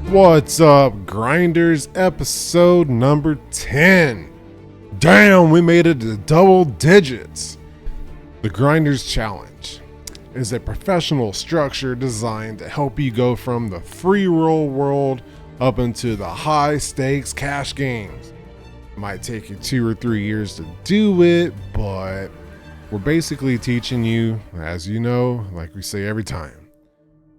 What's up, Grinders? Episode number 10. Damn, we made it to double digits. The Grinders Challenge is a professional structure designed to help you go from the free roll world up into the high stakes cash games. It might take you 2 or 3 years to do it, but we're basically teaching you, as you know, like we say every time,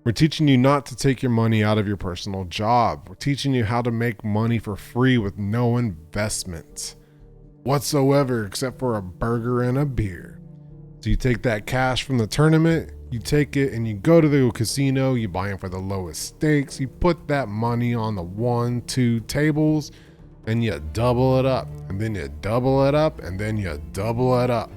we're teaching you not to take your money out of your personal job. We're teaching you how to make money for free with no investment whatsoever except for a burger and a beer. So you take that cash from the tournament, you take it and you go to the casino, you buy them for the lowest stakes, you put that money on the 1, 2 tables, and you double it up, and then you double it up, and then you double it up,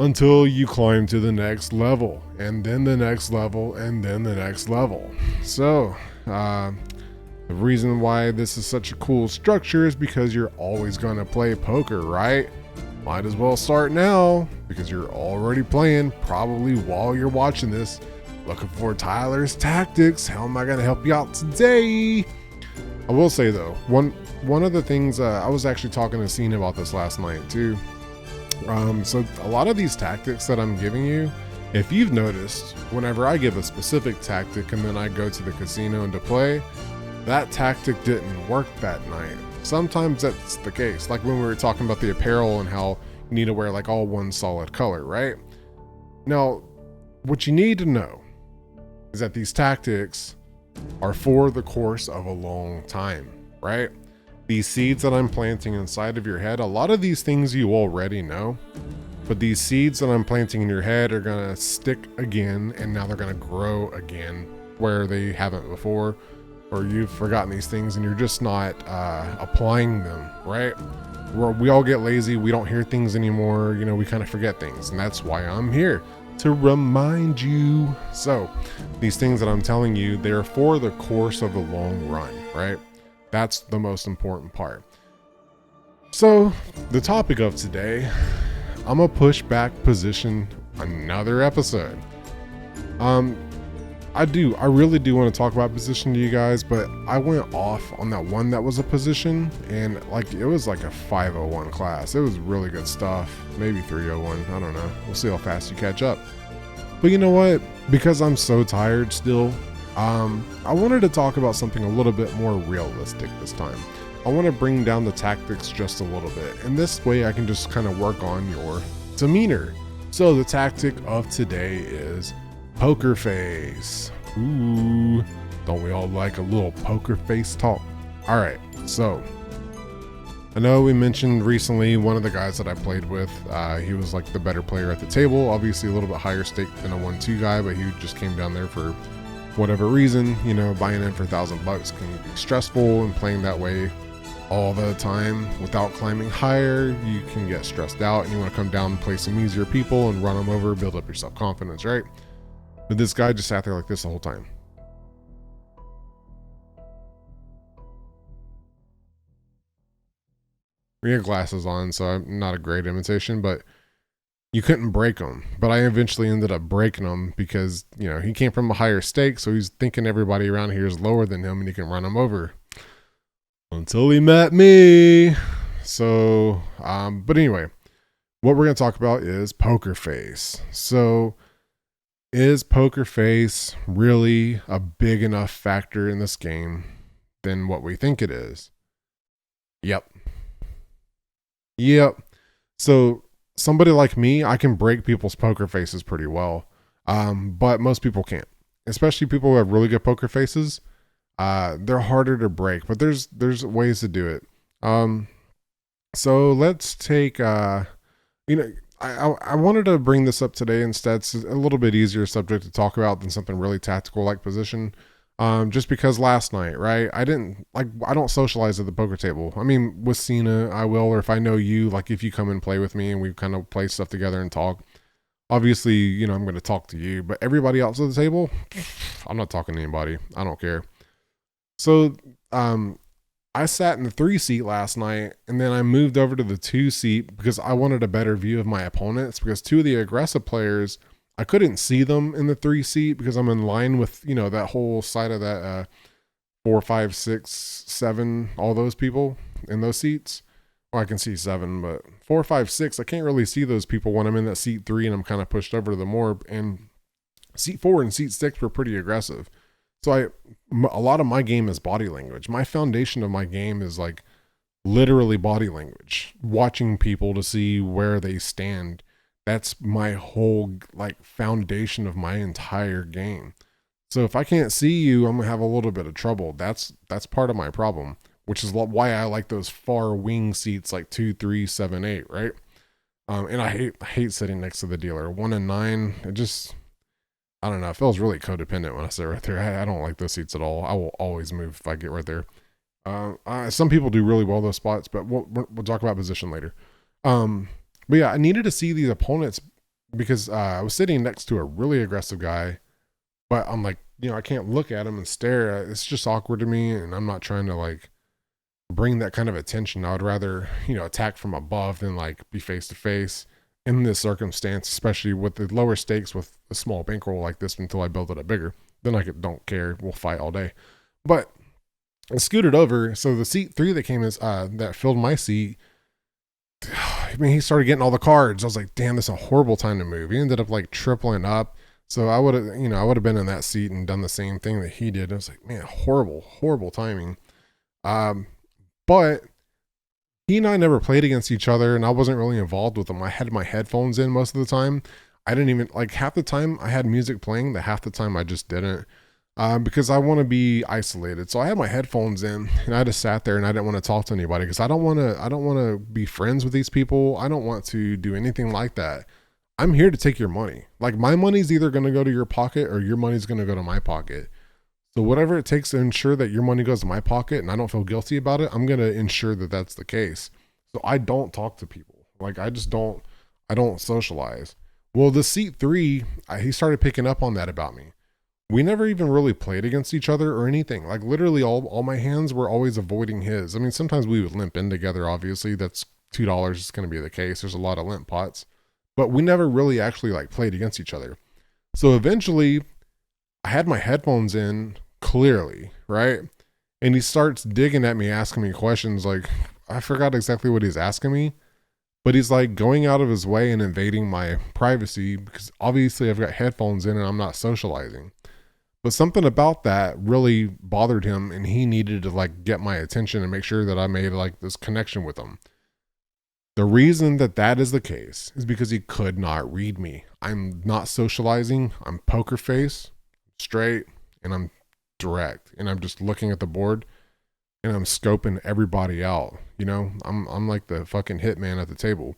until you climb to the next level, and then the next level, and then the next level. So, the reason why this is such a cool structure is because you're always gonna play poker, right? Might as well start now, because you're already playing, probably while you're watching this, looking for Tyler's tactics. How am I gonna help you out today? I will say though, one of the things, I was actually talking to Cena about this last night too. So a lot of these tactics that I'm giving you, if you've noticed, whenever I give a specific tactic and then I go to the casino and to play, that tactic didn't work that night. Sometimes that's the case. Like when we were talking about the apparel and how you need to wear like all one solid color, right? Now, what you need to know is that these tactics are for the course of a long time, right? These seeds that I'm planting inside of your head, a lot of these things you already know, but these seeds that I'm planting in your head are gonna stick again, and now they're gonna grow again where they haven't before, or you've forgotten these things and you're just not applying them, right? We all get lazy, we don't hear things anymore, you know, we kind of forget things, and that's why I'm here, to remind you. So these things that I'm telling you, they're for the course of the long run, right? That's the most important part. So the topic of today, I'm gonna push back position another episode. I really do want to talk about position to you guys, but I went off on that one that was a position, and like it was like a 501 class. It was really good stuff. Maybe 301. I don't know. We'll see how fast you catch up. But you know what? Because I'm so tired still, I wanted to talk about something a little bit more realistic this time. I want to bring down the tactics just a little bit, and this way I can just kind of work on your demeanor. So the tactic of today is poker face. Ooh, don't we all like a little poker face talk? All right, so I know we mentioned recently one of the guys that I played with, he was like the better player at the table, obviously a little bit higher stake than a 1-2 guy, but he just came down there for whatever reason. You know, buying in for $1,000 can be stressful, and playing that way all the time without climbing higher, you can get stressed out, and you want to come down and play some easier people and run them over, build up your self-confidence, right? But this guy just sat there like this the whole time. We had glasses on, so I'm not a great imitation, but you couldn't break him. But I eventually ended up breaking him because, you know, he came from a higher stake, so he's thinking everybody around here is lower than him and he can run him over. Until he met me. So, but anyway, what we're going to talk about is poker face. So, is poker face really a big enough factor in this game than what we think it is? Yep. So somebody like me, I can break people's poker faces pretty well, but most people can't, especially people who have really good poker faces. They're harder to break, but there's ways to do it. So let's take, I wanted to bring this up today instead. It's a little bit easier subject to talk about than something really tactical like position. Just because last night, right? I don't socialize at the poker table. I mean, with Cena, I will, or if I know you, like if you come and play with me and we kind of play stuff together and talk, obviously, you know, I'm going to talk to you, but everybody else at the table, I'm not talking to anybody. I don't care. So, I sat in the 3 seat last night, and then I moved over to the 2 seat because I wanted a better view of my opponents, because 2 of the aggressive players, I couldn't see them in the 3 seat because I'm in line with, you know, that whole side of that 4, 5, 6, 7, all those people in those seats. Well, I can see 7, but 4, 5, 6, I can't really see those people when I'm in that seat 3 and I'm kind of pushed over to the more. And seat 4 and seat 6 were pretty aggressive. So a lot of my game is body language. My foundation of my game is like literally body language, watching people to see where they stand. That's my whole like foundation of my entire game. So if I can't see you, I'm gonna have a little bit of trouble. That's part of my problem, which is why I like those far wing seats like 2, 3, 7, 8, right? And I hate sitting next to the dealer. 1 and 9, it just, I don't know. It feels really codependent when I sit right there. I don't like those seats at all. I will always move if I get right there. Some people do really well those spots, but we'll talk about position later. But yeah, I needed to see these opponents because I was sitting next to a really aggressive guy, but I'm like, I can't look at him and stare. It's just awkward to me, and I'm not trying to like bring that kind of attention. I would rather, attack from above than like be face to face in this circumstance, especially with the lower stakes with a small bankroll like this until I build it up bigger. Then I don't care. We'll fight all day. But I scooted over. So the seat 3 that came is that filled my seat. I mean, he started getting all the cards. I was like, damn, this is a horrible time to move. He ended up like tripling up. So I would have been in that seat and done the same thing that he did. I was like, man, horrible timing. But he and I never played against each other, and I wasn't really involved with him. I had my headphones in most of the time. I didn't even, like, half the time I had music playing, the half the time I just didn't, because I want to be isolated. So I had my headphones in, and I just sat there, and I didn't want to talk to anybody because I don't want to be friends with these people. I don't want to do anything like that. I'm here to take your money. Like, my money's either going to go to your pocket or your money's going to go to my pocket. So whatever it takes to ensure that your money goes to my pocket and I don't feel guilty about it, I'm going to ensure that that's the case. So I don't talk to people. Like, I don't socialize. Well, the seat 3, he started picking up on that about me. We never even really played against each other or anything. Like, literally all my hands were always avoiding his. I mean, sometimes we would limp in together, obviously. That's $2 is going to be the case. There's a lot of limp pots. But we never really actually like played against each other. So eventually I had my headphones in clearly, right? And he starts digging at me, asking me questions. Like, I forgot exactly what he's asking me, but he's like going out of his way and invading my privacy because obviously I've got headphones in and I'm not socializing. But something about that really bothered him, and he needed to like get my attention and make sure that I made like this connection with him. The reason that is the case is because he could not read me. I'm not socializing. I'm poker face, straight, and I'm direct. And I'm just looking at the board and I'm scoping everybody out. I'm like the fucking hitman at the table.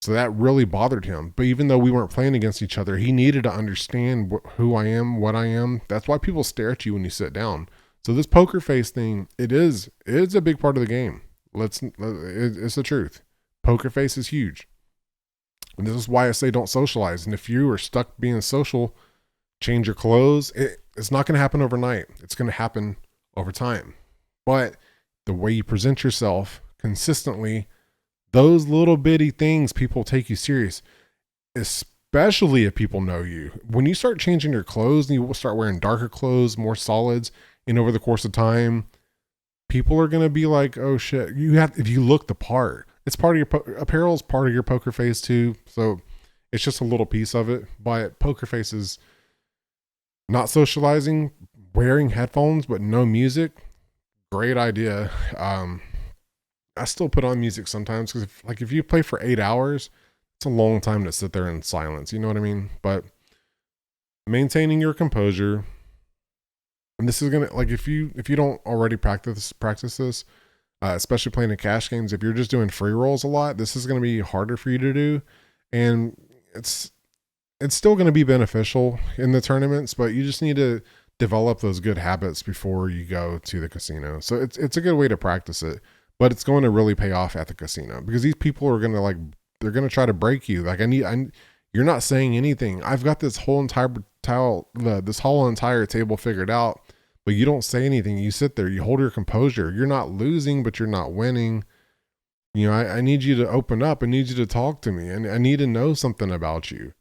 So that really bothered him. But even though we weren't playing against each other, he needed to understand who I am, what I am. That's why people stare at you when you sit down. So this poker face thing, it's a big part of the game. It's the truth. Poker face is huge. And this is why I say don't socialize. And if you are stuck being social, change your clothes. It's not going to happen overnight. It's going to happen over time. But the way you present yourself consistently, those little bitty things, people take you serious, especially if people know you. When you start changing your clothes and you start wearing darker clothes, more solids, and over the course of time, people are going to be like, oh shit, if you look the part, it's part of your apparel is part of your poker face too. So it's just a little piece of it. But poker face is not socializing, wearing headphones, but no music. Great idea. I still put on music sometimes because if you play for 8 hours, it's a long time to sit there in silence. You know what I mean? But maintaining your composure. And this is gonna, like, if you don't already practice this, especially playing in cash games, if you're just doing free rolls a lot, this is gonna be harder for you to do, and it's still gonna be beneficial in the tournaments, but you just need to develop those good habits before you go to the casino. So it's a good way to practice it, but it's going to really pay off at the casino because these people are gonna they're gonna try to break you. Like you're not saying anything. I've got this whole entire table figured out, but you don't say anything. You sit there, you hold your composure. You're not losing, but you're not winning. I need you to open up. I need you to talk to me. And I need to know something about you.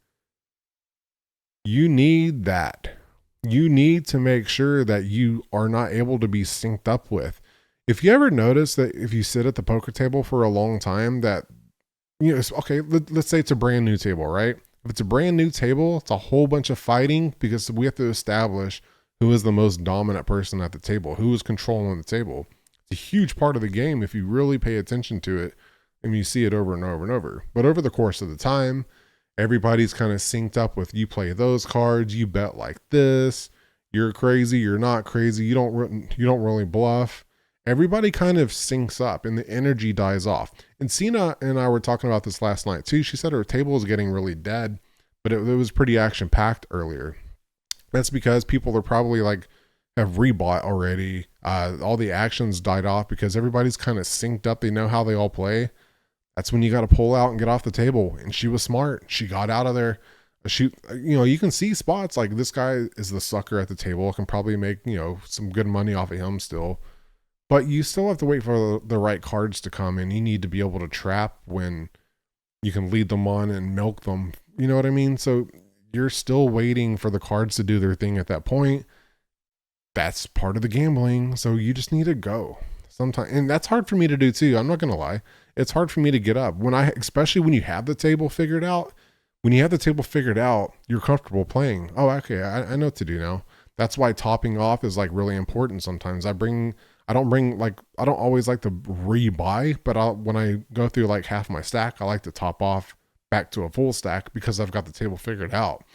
You need that. you need to make sure that you are not able to be synced up with. If you ever notice that if you sit at the poker table for a long time, that, okay, let's say it's a brand new table, right? If it's a brand new table, it's a whole bunch of fighting because we have to establish who is the most dominant person at the table, who is controlling the table. It's a huge part of the game if you really pay attention to it and you see it over and over and over. But over the course of the time, everybody's kind of synced up with, you play those cards, you bet like this, you're crazy, you're not crazy, you don't really bluff. Everybody kind of syncs up and the energy dies off. And Cena and I were talking about this last night too. She said her table was getting really dead, but it was pretty action packed earlier. That's because people are probably like have rebought already. All the actions died off because everybody's kind of synced up. They know how they all play. That's when you got to pull out and get off the table. And she was smart. She got out of there. You can see spots like this guy is the sucker at the table. Can probably make, some good money off of him still. But you still have to wait for the right cards to come, and you need to be able to trap when you can lead them on and milk them. You know what I mean? So you're still waiting for the cards to do their thing at that point. That's part of the gambling. So you just need to go sometimes. And that's hard for me to do too. I'm not going to lie. It's hard for me to get up especially when you have the table figured out. When you have the table figured out, you're comfortable playing. Oh, okay. I know what to do now. That's why topping off is like really important. Sometimes I don't always like to rebuy, but when I go through like half my stack, I like to top off back to a full stack because I've got the table figured out.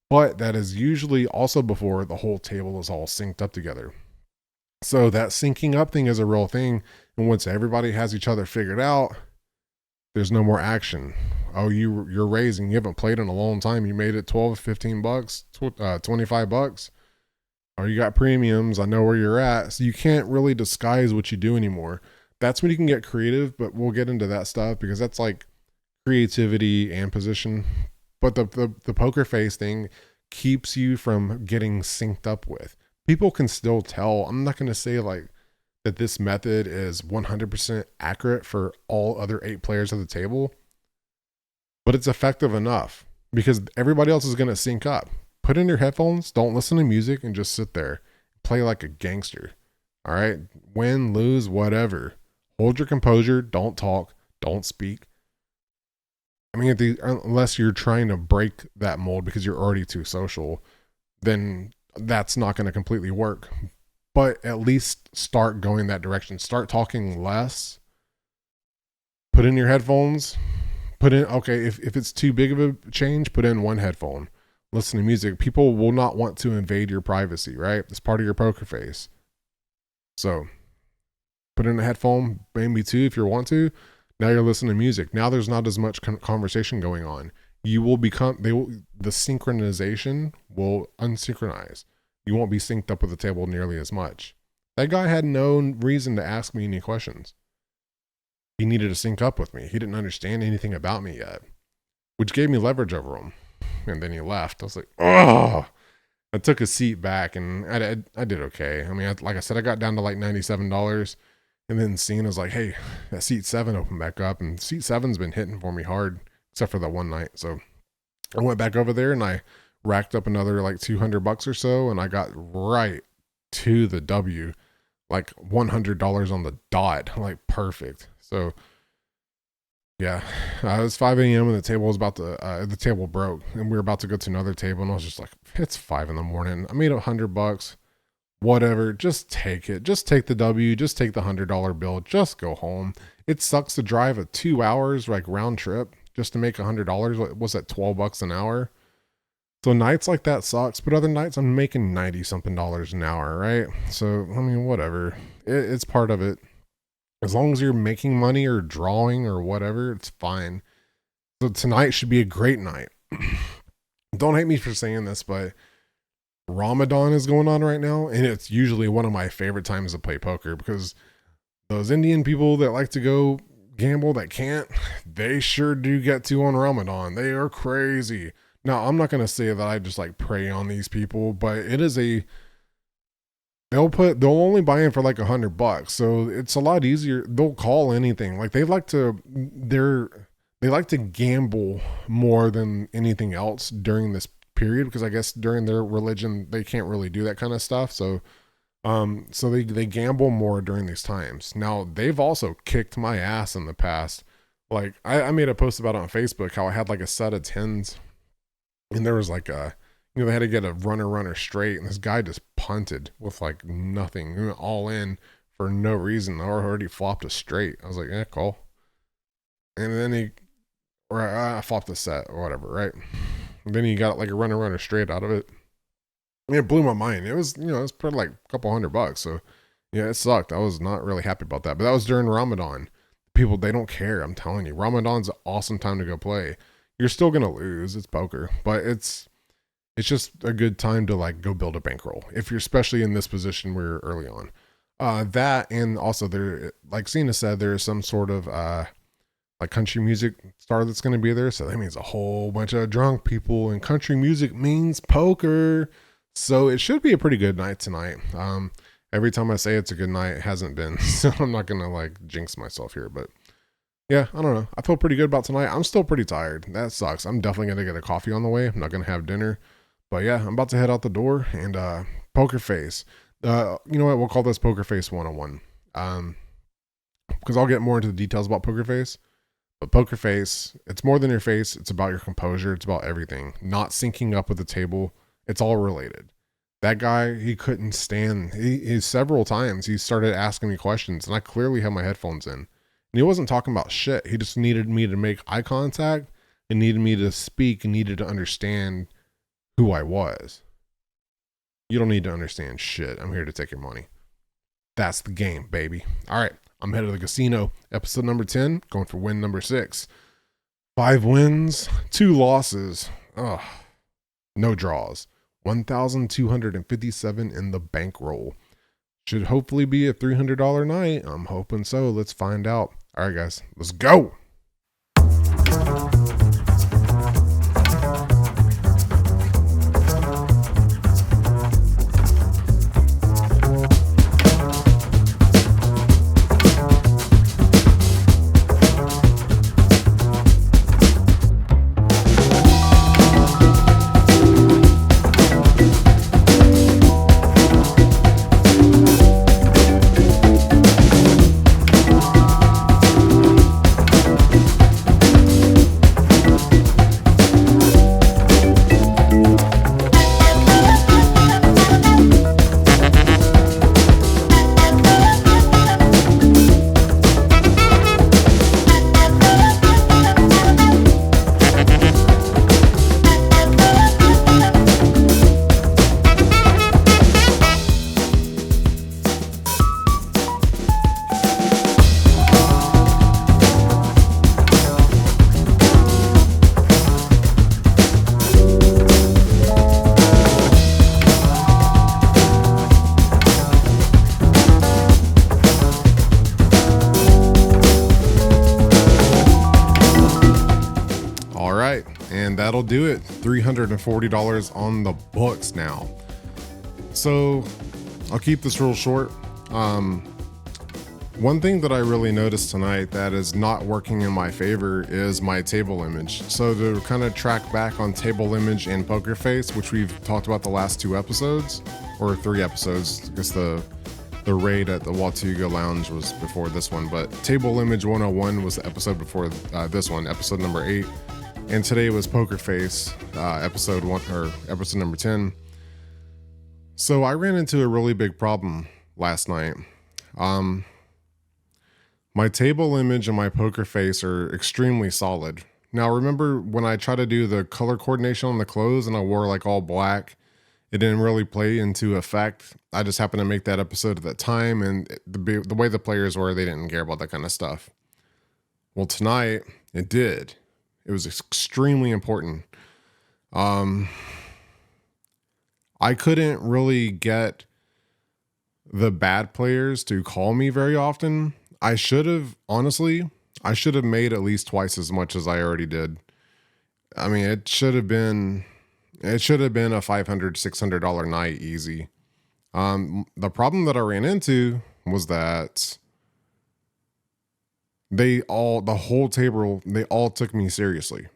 But that is usually also before the whole table is all synced up together. So that syncing up thing is a real thing. And once everybody has each other figured out, there's no more action. Oh, you're raising. You haven't played in a long time. You made it 12, 15 bucks, $25. Or you got premiums. I know where you're at. So you can't really disguise what you do anymore. That's when you can get creative, but we'll get into that stuff because that's like creativity and position. But the poker face thing keeps you from getting synced up with. People can still tell. I'm not going to say like that this method is 100% accurate for all other 8 players at the table, but it's effective enough because everybody else is going to sync up. Put in your headphones, don't listen to music, and just sit there. Play like a gangster. All right? Win, lose, whatever. Hold your composure. Don't talk. Don't speak. I mean, unless you're trying to break that mold because you're already too social, then that's not going to completely work. But at least start going that direction. Start talking less. Put in your headphones. If it's too big of a change, put in one headphone. Listen to music. People will not want to invade your privacy, right? It's part of your poker face. So put in a headphone, maybe 2 if you want to. Now you're listening to music. Now there's not as much conversation going on. You will the synchronization will unsynchronize. You won't be synced up with the table nearly as much. That guy had no reason to ask me any questions. He needed to sync up with me. He didn't understand anything about me yet, which gave me leverage over him. And then he left. I was like, oh, I took a seat back and I did okay. I mean, like I said, I got down to like $97. And then Cena's like, hey, that seat 7 opened back up. And seat 7's been hitting for me hard, except for that one night. So I went back over there and I racked up another like $200 or so. And I got right to the W, like $100 on the dot, like perfect. So yeah, it was 5 a.m. and the table broke and we were about to go to another table. And I was just like, it's 5 a.m. I made $100. Whatever, just take it. Just take the W. Just take the $100 bill. Just go home. It sucks to drive a 2 hours like round trip just to make $100. What was that, $12 an hour? So nights like that sucks, but other nights I'm making 90 something dollars an hour, right? So I mean, whatever. It's part of it. As long as you're making money or drawing or whatever, it's fine. So tonight should be a great night. Don't hate me for saying this, but Ramadan is going on right now, and it's usually one of my favorite times to play poker because those Indian people that like to go gamble that can't, they sure do get to on Ramadan. They are crazy. Now, I'm not going to say that I just like prey on these people, but it is they'll only buy in for like $100. So it's a lot easier. They'll call anything. Like they like to gamble more than anything else during this period, because I guess during their religion they can't really do that kind of stuff. So they gamble more during these times. Now they've also kicked my ass in the past. Like I made a post about it on Facebook how I had like a set of tens, and there was like they had to get a runner straight, and this guy just punted with like nothing, he went all in for no reason. I already flopped a straight. I was like, yeah, cool. And then I flopped the set or whatever, right? And then he got like a runner straight out of it. And it blew my mind. It was, it was pretty like a couple $100. So yeah, it sucked. I was not really happy about that. But that was during Ramadan. People, they don't care. I'm telling you, Ramadan's an awesome time to go play. You're still gonna lose. It's poker, but it's just a good time to like go build a bankroll if you're especially in this position where you're early on. That, and also there, like Cena said, there's some sort of like country music star that's going to be there. So that means a whole bunch of drunk people, and country music means poker. So it should be a pretty good night tonight. Every time I say it's a good night, it hasn't been. So I'm not going to like jinx myself here, but yeah, I don't know. I feel pretty good about tonight. I'm still pretty tired. That sucks. I'm definitely going to get a coffee on the way. I'm not going to have dinner, but yeah, I'm about to head out the door. And poker face. You know what? We'll call this poker face 101. Because I'll get more into the details about poker face. But poker face, it's more than your face. It's about your composure. It's about everything. Not syncing up with the table. It's all related. That guy, he couldn't stand. He several times he started asking me questions, and I clearly had my headphones in. And he wasn't talking about shit. He just needed me to make eye contact and needed me to speak and needed to understand who I was. You don't need to understand shit. I'm here to take your money. That's the game, baby. All right. I'm headed to the casino. Episode number 10, going for win number 6. 5 wins, 2 losses. Ugh. No draws. 1,257 in the bankroll. Should hopefully be a $300 night. I'm hoping so. Let's find out. All right, guys. Let's go. And that'll do it. $340 on the books now. So I'll keep this real short. One thing that I really noticed tonight that is not working in my favor is my table image. So to kind of track back on table image and poker face, which we've talked about the last 2 episodes or 3 episodes, I guess the raid at the Watuga Lounge was before this one, but table image 101 was the episode before this one, episode number 8. And today was Poker Face, episode 1 or episode number 10. So I ran into a really big problem last night. My table image and my poker face are extremely solid. Now remember when I tried to do the color coordination on the clothes and I wore like all black, it didn't really play into effect. I just happened to make that episode at that time, and the way the players were, they didn't care about that kind of stuff. Well, tonight it did. It was extremely important. I couldn't really get the bad players to call me very often. I should have made at least twice as much as I already did. I mean, it should have been a $500, $600 night easy. The problem that I ran into was that the whole table, they all took me seriously.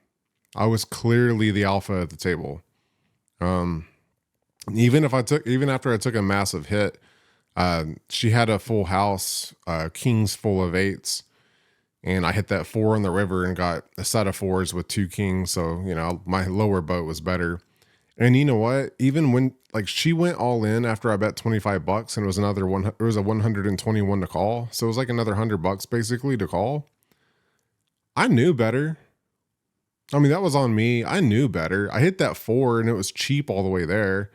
I was clearly the alpha at the table. Um, even after I took a massive hit, she had a full house, kings full of eights, and I hit that four on the river and got a set of fours with two kings. So, my lower boat was better. And you know what? Even when like she went all in after I bet $25 and it was another one, it was a 121 to call. So it was like another $100 basically to call. I knew better. I mean, that was on me. I knew better. I hit that four and it was cheap all the way there.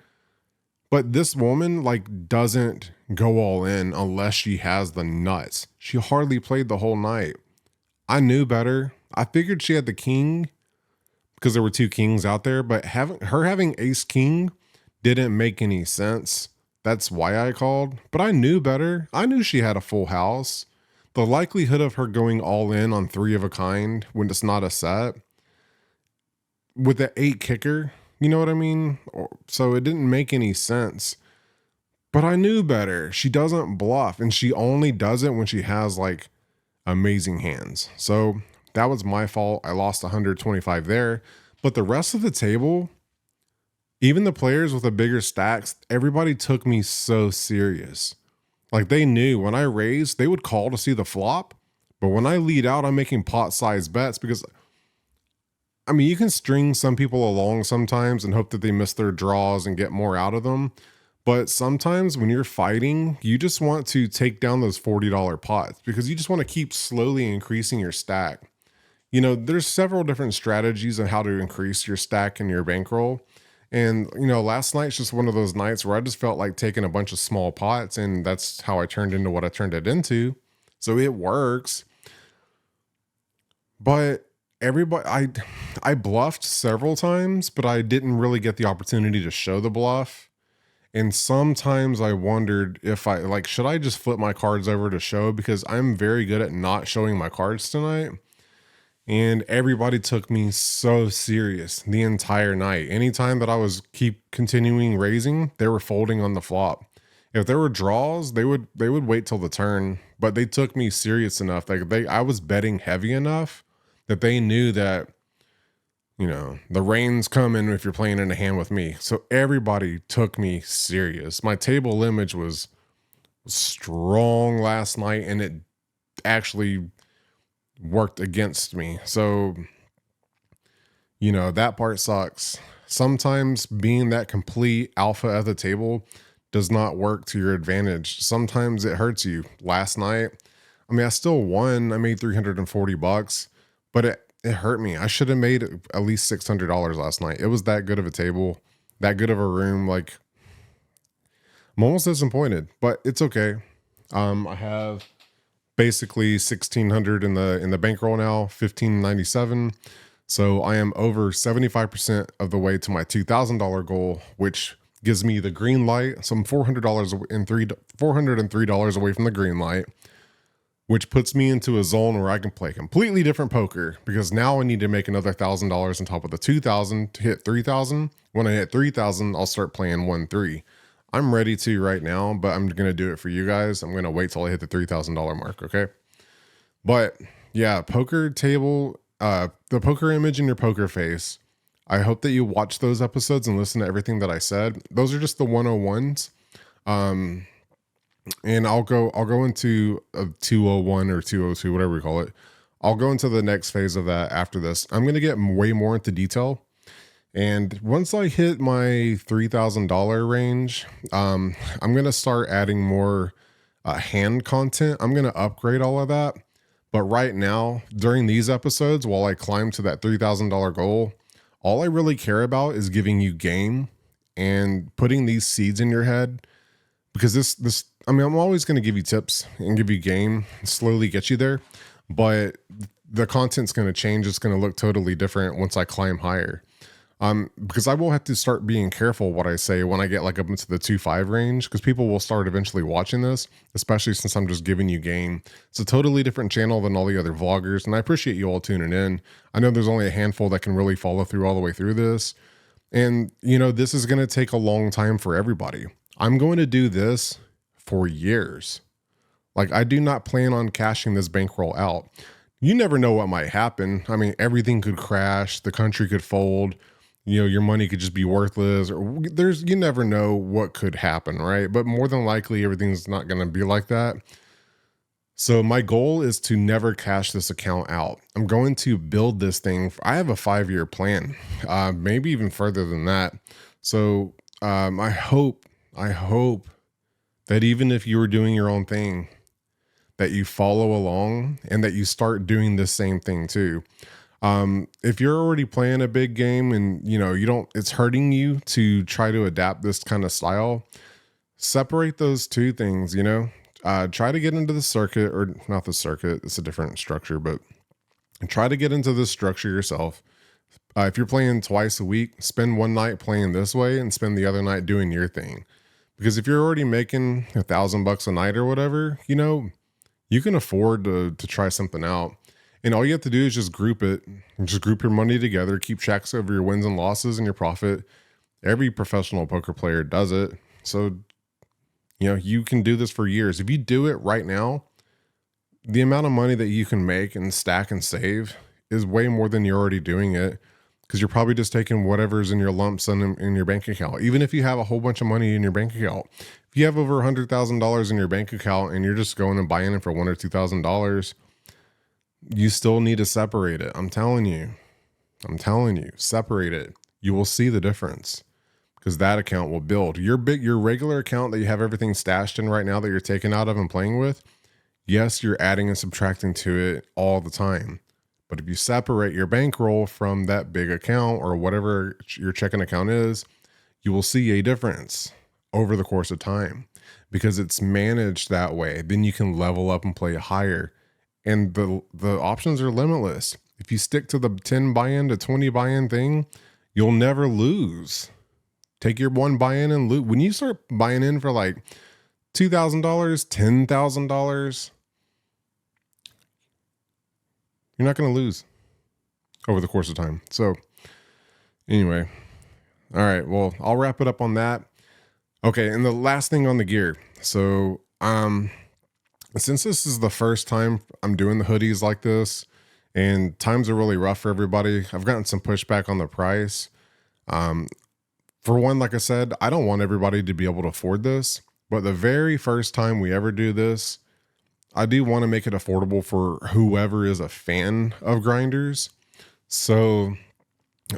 But this woman like doesn't go all in unless she has the nuts. She hardly played the whole night. I knew better. I figured she had the king because there were two kings out there, but having ace king didn't make any sense. That's why I called, but I knew better. I knew she had a full house. The likelihood of her going all in on three of a kind when it's not a set with the eight kicker, you know what I mean? So it didn't make any sense, but I knew better. She doesn't bluff, and she only does it when she has like amazing hands. So that was my fault. I lost 125 there, but the rest of the table, even the players with the bigger stacks, everybody took me so serious. Like they knew when I raised, they would call to see the flop. But when I lead out, I'm making pot size bets because I mean, you can string some people along sometimes and hope that they miss their draws and get more out of them. But sometimes when you're fighting, you just want to take down those $40 pots because you just want to keep slowly increasing your stack. There's several different strategies on how to increase your stack and your bankroll. And, last night's just one of those nights where I just felt like taking a bunch of small pots, and that's how I turned into what I turned it into. So it works. But I bluffed several times, but I didn't really get the opportunity to show the bluff. And sometimes I wondered if should I just flip my cards over to show, because I'm very good at not showing my cards tonight. And everybody took me so serious the entire night. Anytime that I was continuing raising, they were folding on the flop. If there were draws, they would wait till the turn, but they took me serious enough. I was betting heavy enough that they knew that, the rain's coming if you're playing in a hand with me. So everybody took me serious. My table image was strong last night, and it actually worked against me. So, that part sucks. Sometimes being that complete alpha at the table does not work to your advantage. Sometimes it hurts you. Last night, I mean, I still won. I made $340, but it hurt me. I should have made at least $600 last night. It was that good of a table, that good of a room. Like, I'm almost disappointed, but it's okay. I have basically 1,600 in the bankroll now, 1,597. So I am over 75% of the way to my $2,000 goal, which gives me the green light. So I'm $403 away from the green light, which puts me into a zone where I can play completely different poker, because now I need to make another $1,000 on top of the 2,000 to hit 3,000. When I hit 3,000, I'll start playing 1-3. I'm ready to right now, but I'm going to do it for you guys. I'm going to wait till I hit the $3,000 mark. Okay. But yeah, poker table, the poker image in your poker face. I hope that you watch those episodes and listen to everything that I said. Those are just the 101s. And I'll go into a 201 or 202, whatever we call it. I'll go into the next phase of that after this. I'm going to get way more into detail. And once I hit my $3,000 range, I'm going to start adding more hand content. I'm going to upgrade all of that. But right now, during these episodes, while I climb to that $3,000 goal, all I really care about is giving you game and putting these seeds in your head. Because I'm always going to give you tips and give you game, slowly get you there. But the content's going to change. It's going to look totally different once I climb higher. Because I will have to start being careful what I say when I get like up into the 2.5 range, because people will start eventually watching this, especially since I'm just giving you game. It's a totally different channel than all the other vloggers, and I appreciate you all tuning in. I know there's only a handful that can really follow through all the way through this. And, this is going to take a long time for everybody. I'm going to do this for years. Like, I do not plan on cashing this bankroll out. You never know what might happen. I mean, everything could crash. The country could fold. your money could just be worthless, or you never know what could happen, right? But more than likely, everything's not going to be like that. So my goal is to never cash this account out. I'm going to build this thing. I have a 5-year plan, maybe even further than that. So I hope that even if you're doing your own thing, that you follow along and that you start doing the same thing too. If you're already playing a big game and it's hurting you to try to adapt this kind of style, separate those two things, try to get into the circuit, or not the circuit, it's a different structure, but try to get into this structure yourself. If you're playing twice a week, spend one night playing this way and spend the other night doing your thing. Because if you're already making $1,000 a night or whatever, you can afford to try something out. And all you have to do is just group it, just group your money together, keep tracks of your wins and losses and your profit. Every professional poker player does it. So, you can do this for years. If you do it right now, the amount of money that you can make and stack and save is way more than you're already doing it, because you're probably just taking whatever's in your lump sum in your bank account. Even if you have a whole bunch of money in your bank account, if you have over $100,000 in your bank account and you're just going and buying it for $1,000 or $2,000, you still need to separate it. I'm telling you, separate it. You will see the difference, because that account will build. Your regular account that you have everything stashed in right now that you're taking out of and playing with, yes, you're adding and subtracting to it all the time. But if you separate your bankroll from that big account or whatever your checking account is, you will see a difference over the course of time, because it's managed that way. Then you can level up and play higher. And the options are limitless. If you stick to the 10 buy-in to 20 buy-in thing, you'll never lose. Take your one buy-in and lose. When you start buying in for like $2,000, $10,000, you're not going to lose over the course of time. So anyway, all right, well, I'll wrap it up on that. Okay, and the last thing on the gear. So since this is the first time I'm doing the hoodies like this, and times are really rough for everybody, I've gotten some pushback on the price. For one, like I said, I don't want everybody to be able to afford this, but the very first time we ever do this, I do want to make it affordable for whoever is a fan of grinders. So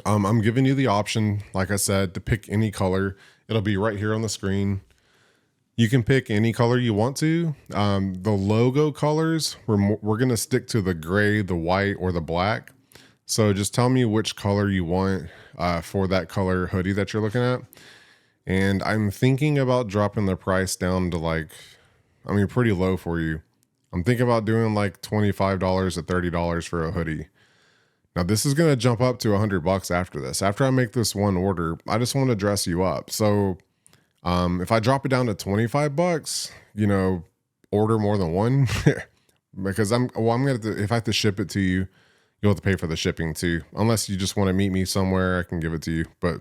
I'm giving you the option, like I said, to pick any color. It'll be right here on the screen. You can pick any color you want to. The logo colors, we're going to stick to the gray, the white, or the black. So just tell me which color you want for that color hoodie that you're looking at. And I'm thinking about dropping the price down to pretty low for you. I'm thinking about doing like $25 to $30 for a hoodie. Now this is going to jump up to $100 after this. After I make this one order, I just want to dress you up. So if I drop it down to $25, order more than one because if I have to ship it to you, you'll have to pay for the shipping too. Unless you just want to meet me somewhere, I can give it to you. But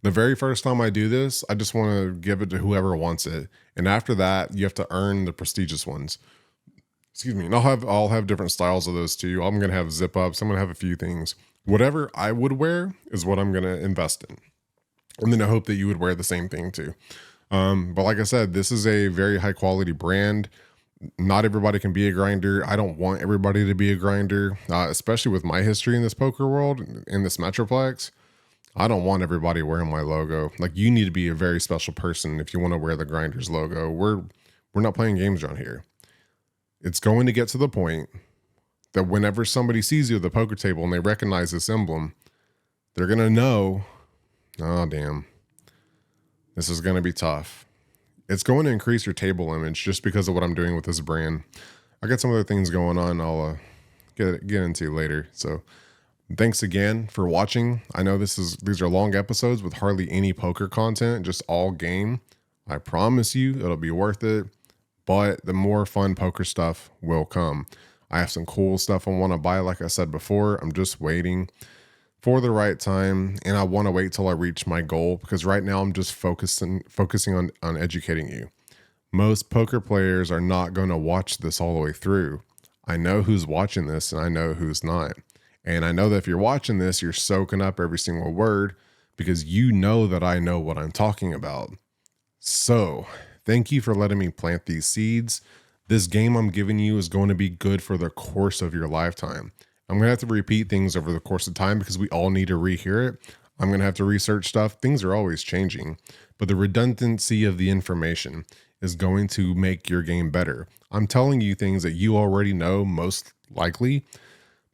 the very first time I do this, I just want to give it to whoever wants it. And after that, you have to earn the prestigious ones. Excuse me. And I'll have different styles of those too. I'm going to have zip ups. I'm going to have a few things. Whatever I would wear is what I'm going to invest in. And then I hope that you would wear the same thing too. But like I said, this is a very high quality brand. Not everybody can be a grinder. I don't want everybody to be a grinder, especially with my history in this poker world, in this Metroplex. I don't want everybody wearing my logo. Like, you need to be a very special person if you want to wear the Grinders logo. We're not playing games around here. It's going to get to the point that whenever somebody sees you at the poker table and they recognize this emblem, they're going to know, oh, damn, this is going to be tough. It's going to increase your table image just because of what I'm doing with this brand. I got some other things going on I'll get into later. So thanks again for watching. I know these are long episodes with hardly any poker content, just all game. I promise you it'll be worth it, but the more fun poker stuff will come. I have some cool stuff I want to buy. Like I said before, I'm just waiting for the right time, and I want to wait till I reach my goal, because right now I'm just focusing on educating you. Most poker players are not going to watch this all the way through. I know who's watching this and I know who's not. And I know that if you're watching this, you're soaking up every single word because you know that I know what I'm talking about. So thank you for letting me plant these seeds. This game I'm giving you is going to be good for the course of your lifetime. I'm going to have to repeat things over the course of time because we all need to rehear it. I'm going to have to research stuff. Things are always changing, but the redundancy of the information is going to make your game better. I'm telling you things that you already know most likely,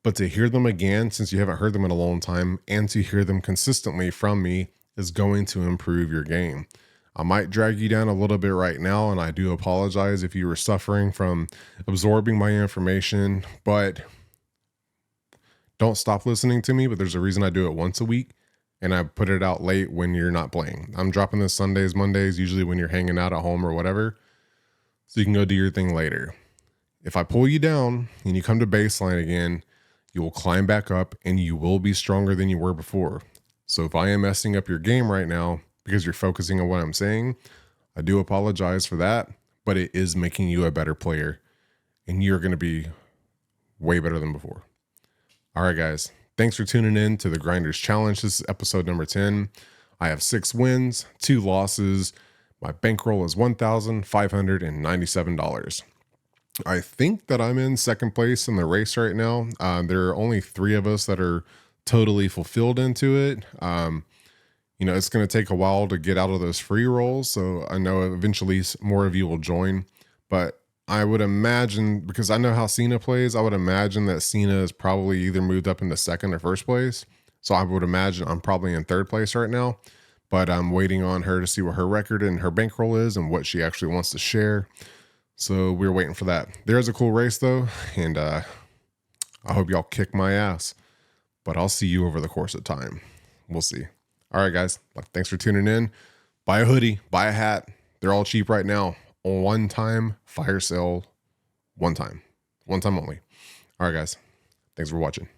but to hear them again, since you haven't heard them in a long time, and to hear them consistently from me is going to improve your game. I might drag you down a little bit right now, and I do apologize if you were suffering from absorbing my information, but don't stop listening to me. But there's a reason I do it once a week, and I put it out late when you're not playing. I'm dropping this Sundays, Mondays, usually when you're hanging out at home or whatever, so you can go do your thing later. If I pull you down and you come to baseline again, you will climb back up and you will be stronger than you were before. So if I am messing up your game right now because you're focusing on what I'm saying, I do apologize for that, but it is making you a better player and you're going to be way better than before. All right, guys. Thanks for tuning in to the Grinders Challenge. This is episode number 10. I have 6 wins, 2 losses. My bankroll is $1,597. I think that I'm in second place in the race right now. There are only 3 of us that are totally fulfilled into it. It's going to take a while to get out of those free rolls. So I know eventually more of you will join, but I would imagine, because I know how Cena plays, I would imagine that Cena is probably either moved up into second or first place. So I would imagine I'm probably in third place right now, but I'm waiting on her to see what her record and her bankroll is and what she actually wants to share. So we're waiting for that. There's a cool race though, and I hope y'all kick my ass, but I'll see you over the course of time. We'll see. All right, guys. Thanks for tuning in. Buy a hoodie, buy a hat. They're all cheap right now. One-time fire sale. One time only. All right, guys. Thanks for watching.